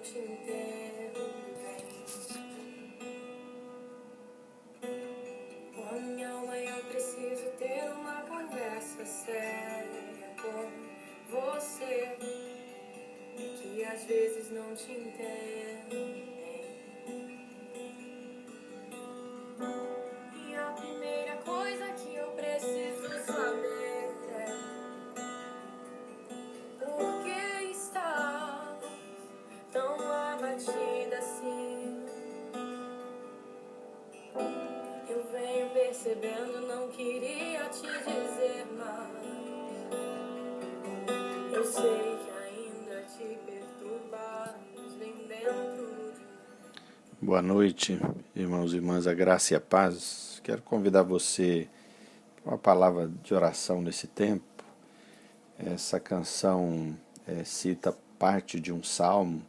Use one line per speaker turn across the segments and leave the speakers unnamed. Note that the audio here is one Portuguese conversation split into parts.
te entendo bem. Com a minha alma eu preciso ter uma conversa séria com você, e que às vezes não te entendo bem. E a primeira coisa que eu preciso saber é: por que está tão abatida assim? Eu venho percebendo, não queria te dizer, mas eu sei que ainda te perturbas bem dentro de...
Boa noite, irmãos e irmãs, a graça e a paz. Quero convidar você para uma palavra de oração nesse tempo. Essa canção cita parte de um salmo,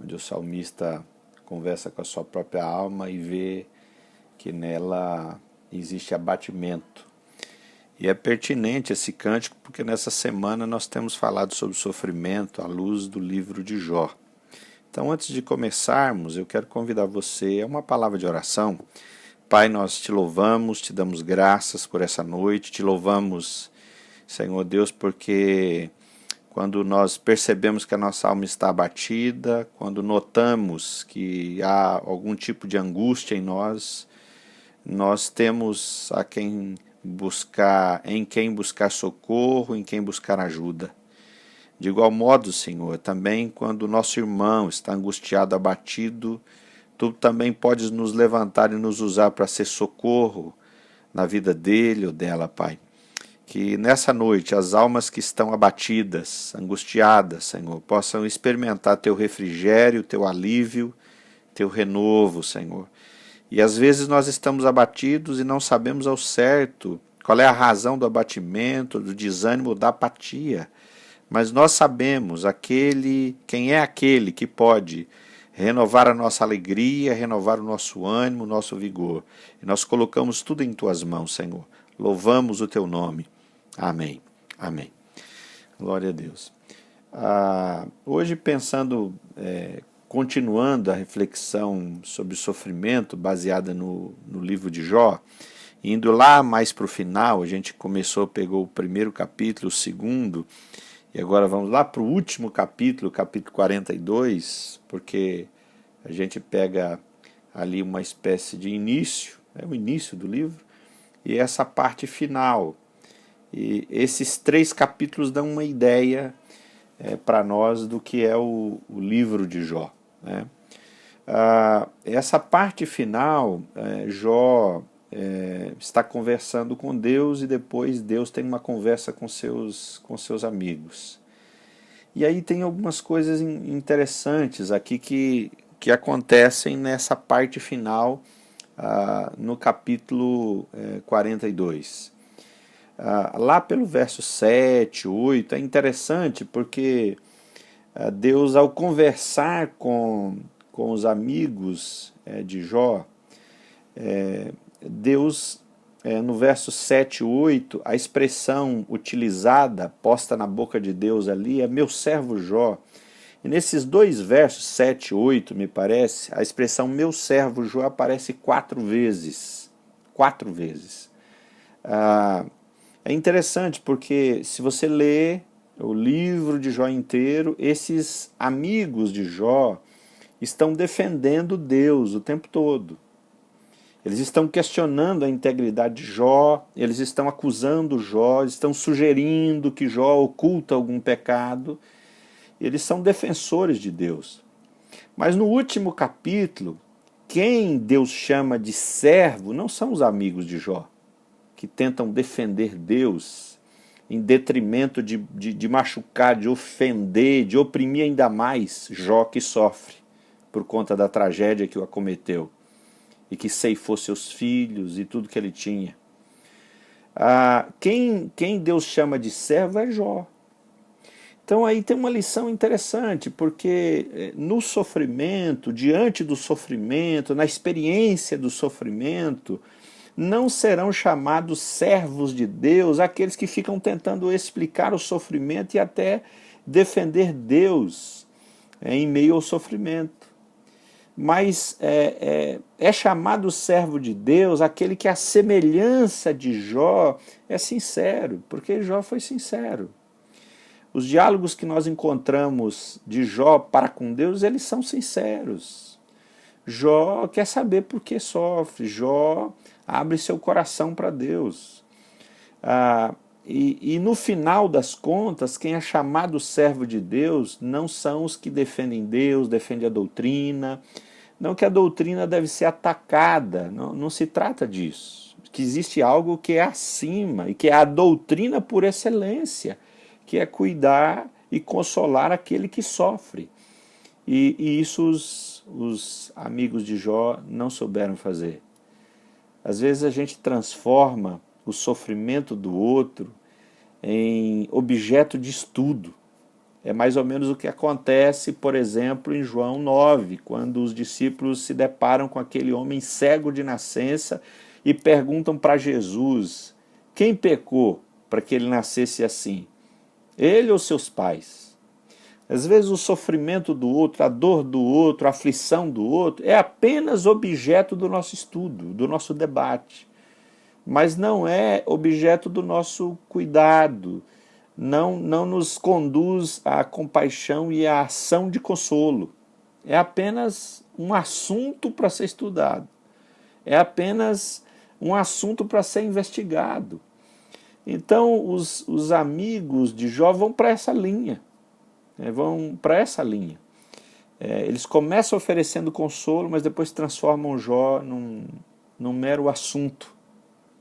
onde o salmista conversa com a sua própria alma e vê que nela existe abatimento. E é pertinente esse cântico porque nessa semana nós temos falado sobre sofrimento à luz do livro de Jó. Então, antes de começarmos, eu quero convidar você a uma palavra de oração. Pai, nós te louvamos, te damos graças por essa noite, te louvamos, Senhor Deus, porque quando nós percebemos que a nossa alma está abatida, quando notamos que há algum tipo de angústia em nós, nós temos em quem buscar socorro, em quem buscar ajuda. De igual modo, Senhor, também quando o nosso irmão está angustiado, abatido, Tu também podes nos levantar e nos usar para ser socorro na vida dele ou dela, Pai. Que nessa noite as almas que estão abatidas, angustiadas, Senhor, possam experimentar Teu refrigério, Teu alívio, Teu renovo, Senhor. E às vezes nós estamos abatidos e não sabemos ao certo qual é a razão do abatimento, do desânimo, da apatia. Mas nós sabemos quem é aquele que pode renovar a nossa alegria, renovar o nosso ânimo, o nosso vigor. E nós colocamos tudo em Tuas mãos, Senhor. Louvamos o Teu nome. Amém. Amém. Glória a Deus. Hoje pensando, continuando a reflexão sobre o sofrimento baseada no livro de Jó, indo lá mais para o final, a gente pegou o primeiro capítulo, o segundo, e agora vamos lá para o último capítulo, capítulo 42, porque a gente pega ali uma espécie de início, o início do livro, e essa parte final. E esses 3 capítulos dão uma ideia para nós do que é o livro de Jó. Né? Essa parte final, Jó está conversando com Deus e depois Deus tem uma conversa com seus amigos. E aí tem algumas coisas interessantes aqui que acontecem nessa parte final, no capítulo 42. Lá pelo verso 7, 8, é interessante porque Deus, ao conversar com os amigos de Jó, Deus, no verso 7 e 8, a expressão utilizada, posta na boca de Deus ali, é meu servo Jó. E nesses 2 versos, 7 e 8, me parece, a expressão meu servo Jó aparece 4 vezes. 4 vezes. É interessante porque se você lê o livro de Jó inteiro, esses amigos de Jó estão defendendo Deus o tempo todo. Eles estão questionando a integridade de Jó, eles estão acusando Jó, estão sugerindo que Jó oculta algum pecado. Eles são defensores de Deus. Mas no último capítulo, quem Deus chama de servo não são os amigos de Jó, que tentam defender Deus em detrimento de machucar, de ofender, de oprimir ainda mais Jó, que sofre por conta da tragédia que o acometeu e que ceifou seus filhos e tudo que ele tinha. Quem Deus chama de servo é Jó. Então aí tem uma lição interessante, porque no sofrimento, diante do sofrimento, na experiência do sofrimento, não serão chamados servos de Deus aqueles que ficam tentando explicar o sofrimento e até defender Deus em meio ao sofrimento. Mas é chamado servo de Deus aquele que, à semelhança de Jó, é sincero, porque Jó foi sincero. Os diálogos que nós encontramos de Jó para com Deus, eles são sinceros. Jó quer saber por que sofre, Jó abre seu coração para Deus. E no final das contas, quem é chamado servo de Deus não são os que defendem Deus, defendem a doutrina. Não que a doutrina deve ser atacada, não se trata disso. Que existe algo que é acima, e que é a doutrina por excelência, que é cuidar e consolar aquele que sofre. E isso os amigos de Jó não souberam fazer. Às vezes a gente transforma o sofrimento do outro em objeto de estudo. É mais ou menos o que acontece, por exemplo, em João 9, quando os discípulos se deparam com aquele homem cego de nascença e perguntam para Jesus: quem pecou para que ele nascesse assim? Ele ou seus pais? Às vezes o sofrimento do outro, a dor do outro, a aflição do outro é apenas objeto do nosso estudo, do nosso debate, mas não é objeto do nosso cuidado, não nos conduz à compaixão e à ação de consolo. É apenas um assunto para ser estudado, é apenas um assunto para ser investigado. Então os amigos de Jó vão para essa linha. Eles começam oferecendo consolo, mas depois transformam Jó num mero assunto,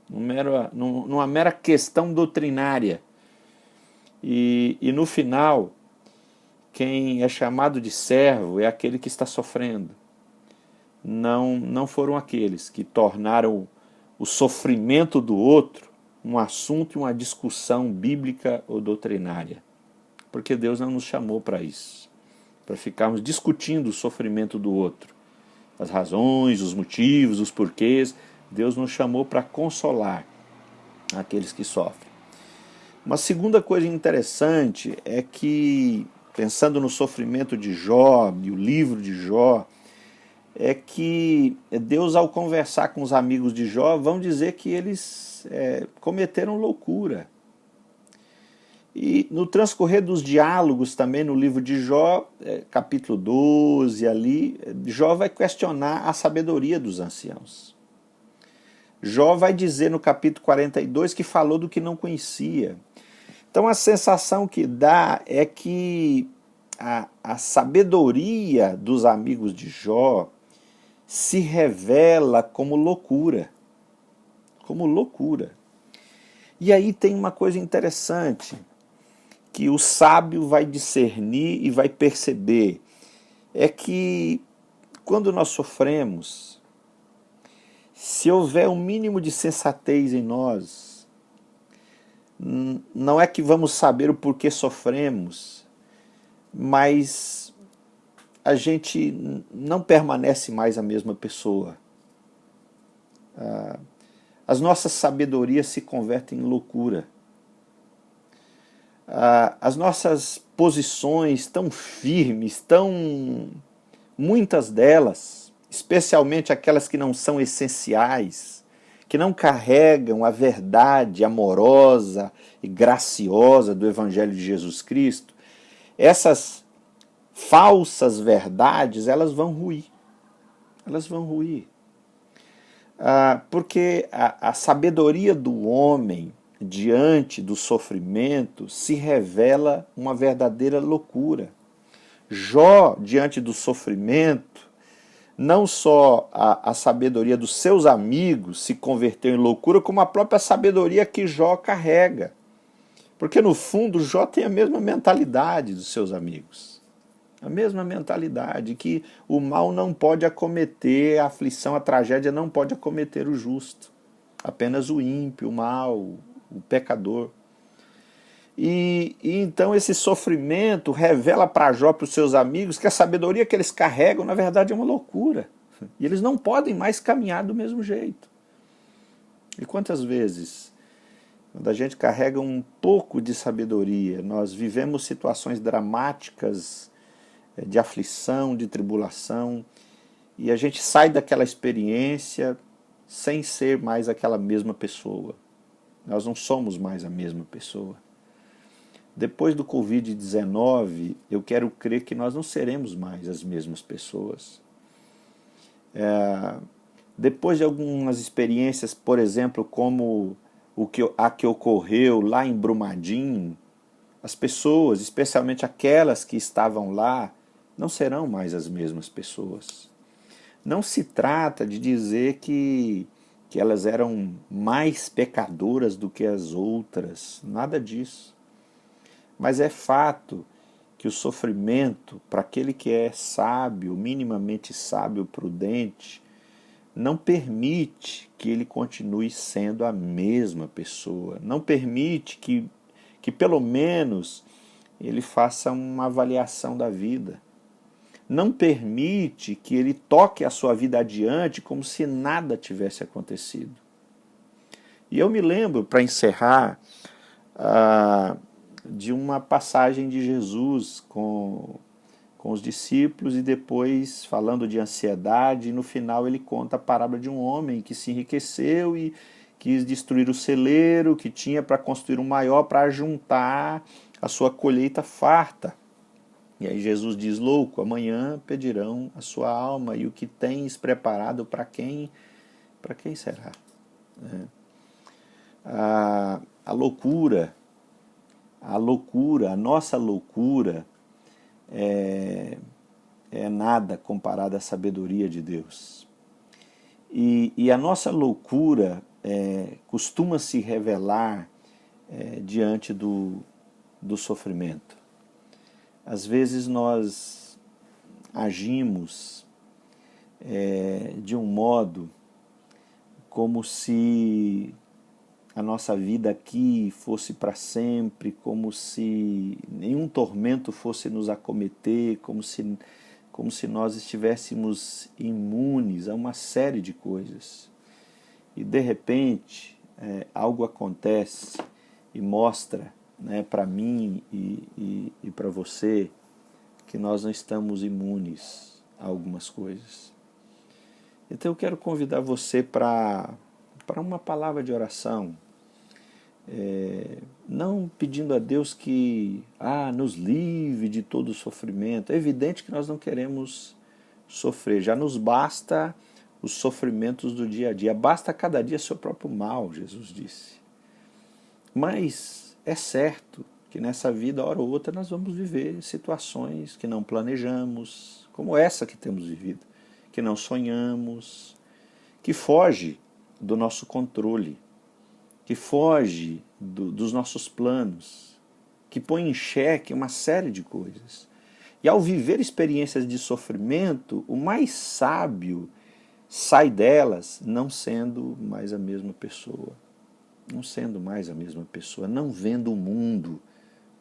numa mera questão doutrinária. E no final, quem é chamado de servo é aquele que está sofrendo. Não foram aqueles que tornaram o sofrimento do outro um assunto e uma discussão bíblica ou doutrinária. Porque Deus não nos chamou para isso, para ficarmos discutindo o sofrimento do outro, as razões, os motivos, os porquês. Deus nos chamou para consolar aqueles que sofrem. Uma segunda coisa interessante é que, pensando no sofrimento de Jó e o livro de Jó, é que Deus, ao conversar com os amigos de Jó, vão dizer que eles cometeram loucura. E no transcorrer dos diálogos também no livro de Jó, capítulo 12 ali, Jó vai questionar a sabedoria dos anciãos. Jó vai dizer no capítulo 42 que falou do que não conhecia. Então a sensação que dá é que a sabedoria dos amigos de Jó se revela como loucura. Como loucura. E aí tem uma coisa interessante que o sábio vai discernir e vai perceber, é que quando nós sofremos, se houver um mínimo de sensatez em nós, não é que vamos saber o porquê sofremos, mas a gente não permanece mais a mesma pessoa. As nossas sabedorias se convertem em loucura. As nossas posições tão firmes, muitas delas, especialmente aquelas que não são essenciais, que não carregam a verdade amorosa e graciosa do Evangelho de Jesus Cristo, essas falsas verdades, elas vão ruir. Elas vão ruir. Porque a sabedoria do homem diante do sofrimento se revela uma verdadeira loucura. Jó, diante do sofrimento, não só a sabedoria dos seus amigos se converteu em loucura, como a própria sabedoria que Jó carrega. Porque no fundo Jó tem a mesma mentalidade dos seus amigos. A mesma mentalidade, que o mal não pode acometer, a aflição, a tragédia não pode acometer o justo. Apenas o ímpio, o mal, o pecador. E então esse sofrimento revela para Jó, para os seus amigos, que a sabedoria que eles carregam, na verdade, é uma loucura. E eles não podem mais caminhar do mesmo jeito. E quantas vezes, quando a gente carrega um pouco de sabedoria, nós vivemos situações dramáticas de aflição, de tribulação, e a gente sai daquela experiência sem ser mais aquela mesma pessoa. Nós não somos mais a mesma pessoa. Depois do Covid-19, eu quero crer que nós não seremos mais as mesmas pessoas. Depois de algumas experiências, por exemplo, como a que ocorreu lá em Brumadinho, as pessoas, especialmente aquelas que estavam lá, não serão mais as mesmas pessoas. Não se trata de dizer que elas eram mais pecadoras do que as outras, nada disso. Mas é fato que o sofrimento, para aquele que é sábio, minimamente sábio, prudente, não permite que ele continue sendo a mesma pessoa. Não permite que pelo menos ele faça uma avaliação da vida. Não permite que ele toque a sua vida adiante como se nada tivesse acontecido. E eu me lembro, para encerrar, de uma passagem de Jesus com os discípulos, e depois falando de ansiedade, e no final ele conta a parábola de um homem que se enriqueceu e quis destruir o celeiro que tinha para construir um maior para juntar a sua colheita farta. E aí Jesus diz: louco, amanhã pedirão a sua alma, e o que tens preparado para quem será? A loucura, a nossa loucura é nada comparada à sabedoria de Deus. E a nossa loucura costuma se revelar diante do sofrimento. Às vezes nós agimos de um modo como se a nossa vida aqui fosse para sempre, como se nenhum tormento fosse nos acometer, como se nós estivéssemos imunes a uma série de coisas. E de repente algo acontece e mostra, para mim e para você, que nós não estamos imunes a algumas coisas. Então eu quero convidar você para uma palavra de oração, não pedindo a Deus que nos livre de todo o sofrimento. É evidente que nós não queremos sofrer, já nos basta os sofrimentos do dia a dia, basta cada dia seu próprio mal, Jesus disse. Mas é certo que nessa vida, hora ou outra, nós vamos viver situações que não planejamos, como essa que temos vivido, que não sonhamos, que foge do nosso controle, que foge dos nossos planos, que põe em xeque uma série de coisas. E ao viver experiências de sofrimento, o mais sábio sai delas não sendo mais a mesma pessoa, não vendo o mundo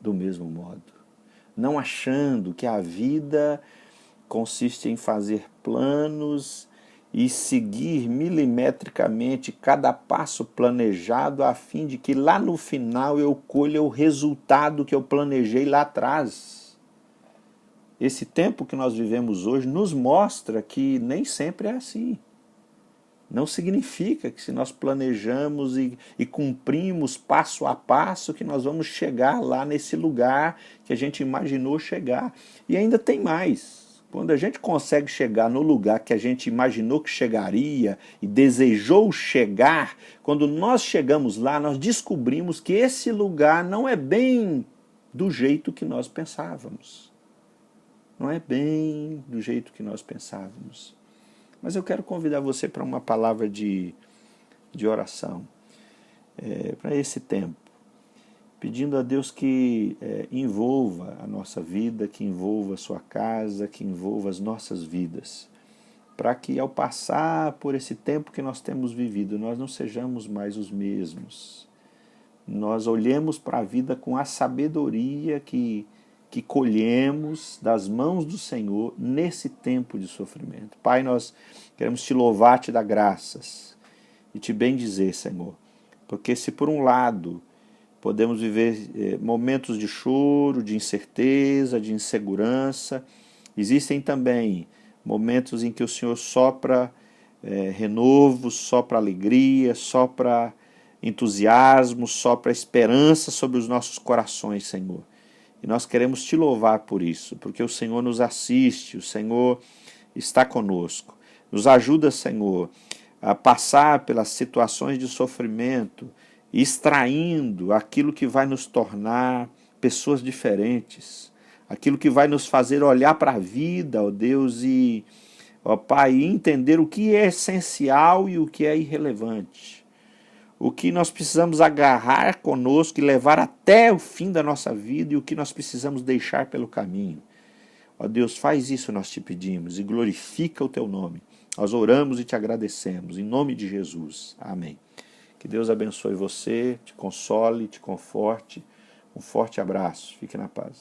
do mesmo modo, não achando que a vida consiste em fazer planos e seguir milimetricamente cada passo planejado a fim de que lá no final eu colha o resultado que eu planejei lá atrás. Esse tempo que nós vivemos hoje nos mostra que nem sempre é assim. Não significa que se nós planejamos e cumprimos passo a passo que nós vamos chegar lá nesse lugar que a gente imaginou chegar. E ainda tem mais. Quando a gente consegue chegar no lugar que a gente imaginou que chegaria e desejou chegar, quando nós chegamos lá, nós descobrimos que esse lugar não é bem do jeito que nós pensávamos. Não é bem do jeito que nós pensávamos. Mas eu quero convidar você para uma palavra de oração, para esse tempo, pedindo a Deus que envolva a nossa vida, que envolva a sua casa, que envolva as nossas vidas, para que ao passar por esse tempo que nós temos vivido, nós não sejamos mais os mesmos. Nós olhemos para a vida com a sabedoria que colhemos das mãos do Senhor nesse tempo de sofrimento. Pai, nós queremos te louvar, te dar graças e te bendizer, Senhor, porque se por um lado podemos viver momentos de choro, de incerteza, de insegurança, Existem também momentos em que o Senhor sopra renovo, sopra alegria, sopra entusiasmo, sopra esperança sobre os nossos corações, Senhor. E nós queremos te louvar por isso, porque o Senhor nos assiste, o Senhor está conosco. Nos ajuda, Senhor, a passar pelas situações de sofrimento, extraindo aquilo que vai nos tornar pessoas diferentes, aquilo que vai nos fazer olhar para a vida, ó Deus, e, ó Pai, entender o que é essencial e o que é irrelevante. O que nós precisamos agarrar conosco e levar até o fim da nossa vida e o que nós precisamos deixar pelo caminho. Ó Deus, faz isso, nós te pedimos, e glorifica o teu nome. Nós oramos e te agradecemos, em nome de Jesus. Amém. Que Deus abençoe você, te console, te conforte. Um forte abraço. Fique na paz.